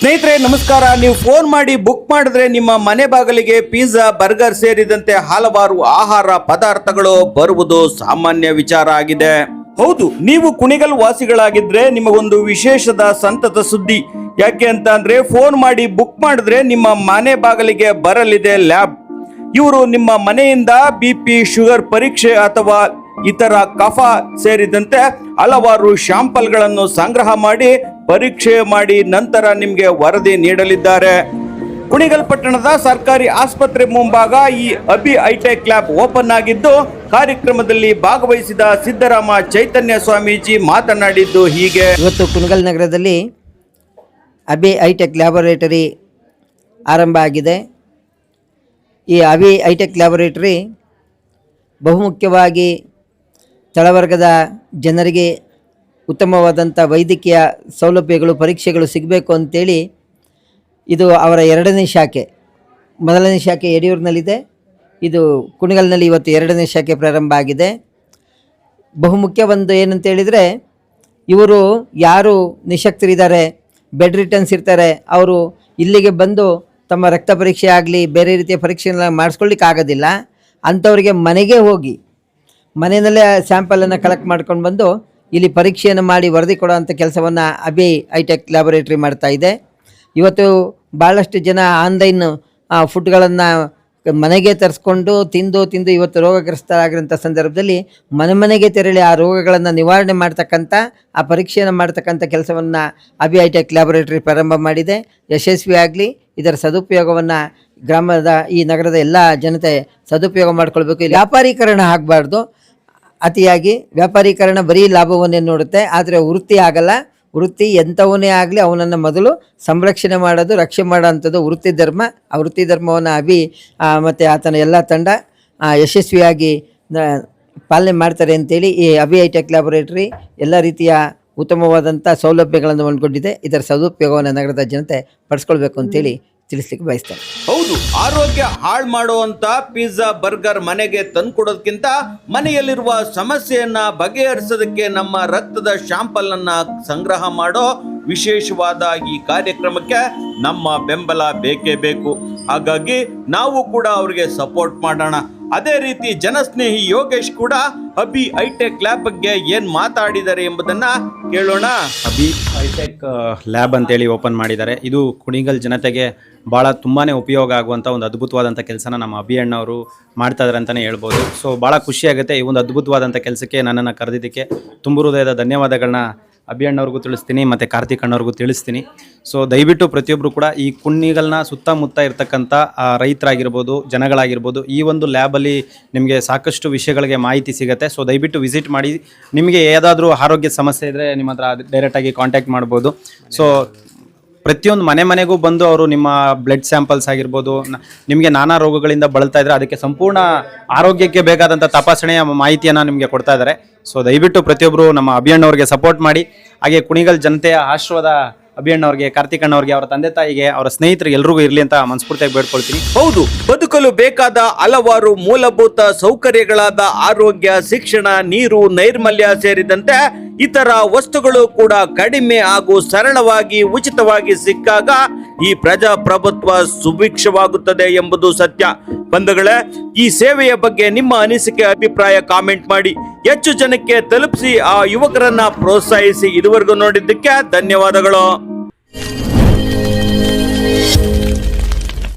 ಸ್ನೇಹಿತರೆ ನಮಸ್ಕಾರ. ನೀವು ಫೋನ್ ಮಾಡಿ ಬುಕ್ ಮಾಡಿದ್ರೆ ನಿಮ್ಮ ಮನೆ ಬಾಗಿಲಿಗೆ ಪಿಜ್ಜಾ, ಬರ್ಗರ್ ಸೇರಿದಂತೆ ಹಲವಾರು ಆಹಾರ ಪದಾರ್ಥಗಳು ಬರುವುದು ಸಾಮಾನ್ಯ ವಿಚಾರ ಆಗಿದೆ. ಹೌದು, ನೀವು ಕುಣಿಗಲ್ ವಾಸಿಗಳಾಗಿದ್ರೆ ನಿಮಗೊಂದು ವಿಶೇಷದ ಸಂತತ ಸುದ್ದಿ. ಯಾಕೆ ಅಂತ ಅಂದ್ರೆ ಫೋನ್ ಮಾಡಿ ಬುಕ್ ಮಾಡಿದ್ರೆ ನಿಮ್ಮ ಮನೆ ಬಾಗಿಲಿಗೆ ಬರಲಿದೆ ಲ್ಯಾಬ್. ಇವರು ನಿಮ್ಮ ಮನೆಯಿಂದ BP, ಶುಗರ್ ಪರೀಕ್ಷೆ ಅಥವಾ ಇತರ ಕಫ ಸೇರಿದಂತೆ ಹಲವಾರು ಶಾಂಪಲ್ಗಳನ್ನು ಸಂಗ್ರಹ ಮಾಡಿ ಪರೀಕ್ಷೆ ಮಾಡಿ ನಂತರ ನಿಮಗೆ ವರದಿ ನೀಡಲಿದ್ದಾರೆ. ಕುಣಿಗಲ್ ಪಟ್ಟಣದ ಸರ್ಕಾರಿ ಆಸ್ಪತ್ರೆ ಮುಂಭಾಗ ಈ ಅಭಿ ಹೈಟೆಕ್ ಲ್ಯಾಬ್ ಓಪನ್ ಆಗಿದ್ದು, ಕಾರ್ಯಕ್ರಮದಲ್ಲಿ ಭಾಗವಹಿಸಿದ ಸಿದ್ದರಾಮ ಚೈತನ್ಯ ಸ್ವಾಮೀಜಿ ಮಾತನಾಡಿದ್ದು ಹೀಗೆ. ಇವತ್ತು ಕುಣಿಗಲ್ ನಗರದಲ್ಲಿ ಅಭಿ ಹೈಟೆಕ್ ಲ್ಯಾಬೊರೇಟರಿ ಆರಂಭ ಆಗಿದೆ. ಈ ಅಭಿ ಹೈಟೆಕ್ ಲ್ಯಾಬೊರೇಟರಿ ಬಹುಮುಖ್ಯವಾಗಿ ತಳವರ್ಗದ ಜನರಿಗೆ ಉತ್ತಮವಾದಂಥ ವೈದ್ಯಕೀಯ ಸೌಲಭ್ಯಗಳು, ಪರೀಕ್ಷೆಗಳು ಸಿಗಬೇಕು ಅಂತೇಳಿ ಇದು ಅವರ ಎರಡನೇ ಶಾಖೆ. ಮೊದಲನೇ ಶಾಖೆ ಯಡಿಯೂರಿನಲ್ಲಿದೆ, ಇದು ಕುಣಿಗಲ್ನಲ್ಲಿ ಇವತ್ತು ಎರಡನೇ ಶಾಖೆ ಪ್ರಾರಂಭ ಆಗಿದೆ. ಬಹುಮುಖ್ಯ ಒಂದು ಏನಂತೇಳಿದರೆ, ಇವರು ಯಾರು ನಿಶಕ್ತರಿದ್ದಾರೆ, ಬೆಡ್ ರಿಟರ್ನ್ಸ್ ಇರ್ತಾರೆ, ಅವರು ಇಲ್ಲಿಗೆ ಬಂದು ತಮ್ಮ ರಕ್ತ ಪರೀಕ್ಷೆ ಆಗಲಿ ಬೇರೆ ರೀತಿಯ ಪರೀಕ್ಷೆಗಳನ್ನ ಮಾಡಿಸ್ಕೊಳ್ಳಿಕ್ಕೆ ಆಗೋದಿಲ್ಲ. ಅಂಥವರಿಗೆ ಮನೆಗೆ ಹೋಗಿ ಮನೆಯಲ್ಲೇ ಸ್ಯಾಂಪಲನ್ನು ಕಲೆಕ್ಟ್ ಮಾಡ್ಕೊಂಡು ಬಂದು ಇಲ್ಲಿ ಪರೀಕ್ಷೆಯನ್ನು ಮಾಡಿ ವರದಿ ಕೊಡೋವಂಥ ಕೆಲಸವನ್ನು ಅಭಿ ಹೈಟೆಕ್ ಲ್ಯಾಬೊರೇಟರಿ ಮಾಡ್ತಾ ಇದೆ. ಇವತ್ತು ಭಾಳಷ್ಟು ಜನ ಆನ್ಲೈನ್ ಫುಡ್ಗಳನ್ನು ಮನೆಗೆ ತರಿಸ್ಕೊಂಡು ತಿಂದು ಇವತ್ತು ರೋಗಗ್ರಸ್ತರಾಗಿರೋಂಥ ಸಂದರ್ಭದಲ್ಲಿ ಮನೆಗೆ ತೆರಳಿ ಆ ರೋಗಗಳನ್ನು ನಿವಾರಣೆ ಮಾಡ್ತಕ್ಕಂಥ, ಆ ಪರೀಕ್ಷೆಯನ್ನು ಮಾಡ್ತಕ್ಕಂಥ ಕೆಲಸವನ್ನು ಅಭಿ ಹೈಟೆಕ್ ಲ್ಯಾಬೊರೇಟರಿ ಪ್ರಾರಂಭ ಮಾಡಿದೆ. ಯಶಸ್ವಿಯಾಗಲಿ. ಇದರ ಸದುಪಯೋಗವನ್ನು ಗ್ರಾಮದ, ಈ ನಗರದ ಎಲ್ಲ ಜನತೆ ಸದುಪಯೋಗ ಮಾಡ್ಕೊಳ್ಬೇಕು. ಇಲ್ಲಿ ವ್ಯಾಪಾರೀಕರಣ ಆಗಬಾರ್ದು. ಅತಿಯಾಗಿ ವ್ಯಾಪಾರೀಕರಣ ಬರೀ ಲಾಭವನ್ನೇ ನೋಡುತ್ತೆ, ಆದರೆ ವೃತ್ತಿ ಆಗಲ್ಲ. ವೃತ್ತಿ ಎಂಥವನ್ನೇ ಆಗಲಿ ಅವನನ್ನು ಮೊದಲು ಸಂರಕ್ಷಣೆ ಮಾಡೋದು, ರಕ್ಷಣೆ ಮಾಡೋವಂಥದ್ದು ವೃತ್ತಿ ಧರ್ಮ. ಆ ವೃತ್ತಿ ಧರ್ಮವನ್ನು ಅಭಿ ಮತ್ತು ಆತನ ಎಲ್ಲ ತಂಡ ಯಶಸ್ವಿಯಾಗಿ ಪಾಲನೆ ಮಾಡ್ತಾರೆ ಅಂತೇಳಿ ಈ ಅಭಿ ಹೈಟೆಕ್ ಲ್ಯಾಬೊರೇಟರಿ ಎಲ್ಲ ರೀತಿಯ ಉತ್ತಮವಾದಂಥ ಸೌಲಭ್ಯಗಳನ್ನು ಹೊಂದ್ಕೊಂಡಿದೆ. ಇದರ ಸದುಪಯೋಗವನ್ನು ನಗರದ ಜನತೆ ಪಡಿಸ್ಕೊಳ್ಬೇಕು ಅಂತೇಳಿ ತಿಳಿಸ್ಲಿಕ್ಕೆ ಬಯಸ್ತಾರೆ. ಹೌದು, ಆರೋಗ್ಯ ಹಾಳು ಮಾಡುವಂತ ಪಿಜ್ಜಾ, ಬರ್ಗರ್ ಮನೆಗೆ ತಂದ್ಕೊಡೋದಕ್ಕಿಂತ ಮನೆಯಲ್ಲಿರುವ ಸಮಸ್ಯೆಯನ್ನ ಬಗೆಹರಿಸೋದಕ್ಕೆ ನಮ್ಮ ರಕ್ತದ ಶಾಂಪಲ್ ಅನ್ನ ಸಂಗ್ರಹ ಮಾಡೋ ವಿಶೇಷವಾದ ಈ ಕಾರ್ಯಕ್ರಮಕ್ಕೆ ನಮ್ಮ ಬೆಂಬಲ ಬೇಕೇ ಬೇಕು. ಹಾಗಾಗಿ ನಾವು ಕೂಡ ಅವರಿಗೆ ಸಪೋರ್ಟ್ ಮಾಡೋಣ. ಅದೇ ರೀತಿ ಜನಸ್ನೇಹಿ ಯೋಗೇಶ್ ಕೂಡ ಅಭಿ ಹೈಟೆಕ್ ಲ್ಯಾಬ್ ಬಗ್ಗೆ ಏನ್ ಮಾತಾಡಿದ್ದಾರೆ ಎಂಬುದನ್ನ ಕೇಳೋಣ. ಅಭಿ ಹೈಟೆಕ್ ಲ್ಯಾಬ್ ಅಂತೇಳಿ ಓಪನ್ ಮಾಡಿದ್ದಾರೆ. ಇದು ಕುಣಿಗಲ್ ಜನತೆಗೆ ಭಾಳ ತುಂಬಾ ಉಪಯೋಗ ಆಗುವಂಥ ಒಂದು ಅದ್ಭುತವಾದಂಥ ಕೆಲಸನ ನಮ್ಮ ಅಭಿ ಅಣ್ಣವರು ಮಾಡ್ತಾ ಇದ್ದಾರೆ ಅಂತಲೇ ಹೇಳ್ಬೋದು. ಸೊ ಭಾಳ ಖುಷಿಯಾಗುತ್ತೆ. ಈ ಒಂದು ಅದ್ಭುತವಾದಂಥ ಕೆಲಸಕ್ಕೆ ನನ್ನನ್ನು ಕರೆದಿದ್ದಕ್ಕೆ ತುಂಬ ಹೃದಯದ ಧನ್ಯವಾದಗಳನ್ನ ಅಭಿ ಅಣ್ಣವ್ರಿಗೂ ತಿಳಿಸ್ತೀನಿ ಮತ್ತು ಕಾರ್ತಿಕ್ ಅಣ್ಣವ್ರಿಗೂ ತಿಳಿಸ್ತೀನಿ. ಸೊ ದಯವಿಟ್ಟು ಪ್ರತಿಯೊಬ್ಬರು ಕೂಡ ಈ ಕುಣಿಗಲ್ನ ಸುತ್ತಮುತ್ತ ಇರ್ತಕ್ಕಂಥ ರೈತರಾಗಿರ್ಬೋದು, ಜನಗಳಾಗಿರ್ಬೋದು, ಈ ಒಂದು ಲ್ಯಾಬಲ್ಲಿ ನಿಮಗೆ ಸಾಕಷ್ಟು ವಿಷಯಗಳಿಗೆ ಮಾಹಿತಿ ಸಿಗುತ್ತೆ. ಸೊ ದಯವಿಟ್ಟು ವಿಸಿಟ್ ಮಾಡಿ. ನಿಮಗೆ ಯಾವುದಾದ್ರೂ ಆರೋಗ್ಯದ ಸಮಸ್ಯೆ ಇದ್ದರೆ ನಿಮ್ಮ ಹತ್ರ ಡೈರೆಕ್ಟಾಗಿ ಕಾಂಟ್ಯಾಕ್ಟ್ ಮಾಡ್ಬೋದು. ಸೊ ಪ್ರತಿಯೊಂದು ಮನೆಗೂ ಬಂದು ಅವರು ನಿಮ್ಮ ಬ್ಲಡ್ ಸ್ಯಾಂಪಲ್ಸ್ ಆಗಿರ್ಬೋದು, ನಿಮಗೆ ನಾನಾ ರೋಗಗಳಿಂದ ಬಳಲ್ತಾ ಇದ್ದರೆ ಅದಕ್ಕೆ ಸಂಪೂರ್ಣ ಆರೋಗ್ಯಕ್ಕೆ ಬೇಕಾದಂಥ ತಪಾಸಣೆಯ ಮಾಹಿತಿಯನ್ನು ನಿಮಗೆ ಕೊಡ್ತಾ ಇದ್ದಾರೆ. ಸೊ ದಯವಿಟ್ಟು ಪ್ರತಿಯೊಬ್ಬರು ನಮ್ಮ ಅಭಿ ಅಣ್ಣವ್ರಿಗೆ ಸಪೋರ್ಟ್ ಮಾಡಿ. ಹಾಗೆ ಕುಣಿಗಲ್ ಜನತೆಯ ಆಶೀರ್ವಾದ ಅಭಿ ಅಣ್ಣವ್ರಿಗೆ, ಕಾರ್ತಿಕ್ ಅಣ್ಣವ್ರಿಗೆ, ಅವರ ತಂದೆ ತಾಯಿಗೆ, ಅವರ ಸ್ನೇಹಿತರಿಗೆ ಎಲ್ರಿಗೂ ಇರಲಿ ಅಂತ ಮನಸ್ಫೂರ್ತಿಯಾಗಿ ಬೇಡ್ಕೊಳ್ತೀನಿ. ಹೌದು, ಬದುಕಲು ಬೇಕಾದ ಹಲವಾರು ಮೂಲಭೂತ ಸೌಕರ್ಯಗಳಾದ ಆರೋಗ್ಯ, ಶಿಕ್ಷಣ, ನೀರು, ನೈರ್ಮಲ್ಯ ಸೇರಿದಂತೆ ಇತರ ವಸ್ತುಗಳು ಕೂಡ ಕಡಿಮೆ ಹಾಗೂ ಸರಳವಾಗಿ ಉಚಿತವಾಗಿ ಸಿಕ್ಕಾಗ ಈ ಪ್ರಜಾಪ್ರಭುತ್ವ ಸುಭಿಕ್ಷವಾಗುತ್ತದೆ ಎಂಬುದು ಸತ್ಯ. ಬಂಧುಗಳೇ, ಈ ಸೇವೆಯ ಬಗ್ಗೆ ನಿಮ್ಮ ಅನಿಸಿಕೆ, ಅಭಿಪ್ರಾಯ ಕಾಮೆಂಟ್ ಮಾಡಿ. ಹೆಚ್ಚು ಜನಕ್ಕೆ ತಲುಪಿಸಿ ಆ ಯುವಕರನ್ನ ಪ್ರೋತ್ಸಾಹಿಸಿ. ಇದುವರೆಗೂ ನೋಡಿದ್ದಕ್ಕೆ ಧನ್ಯವಾದಗಳು.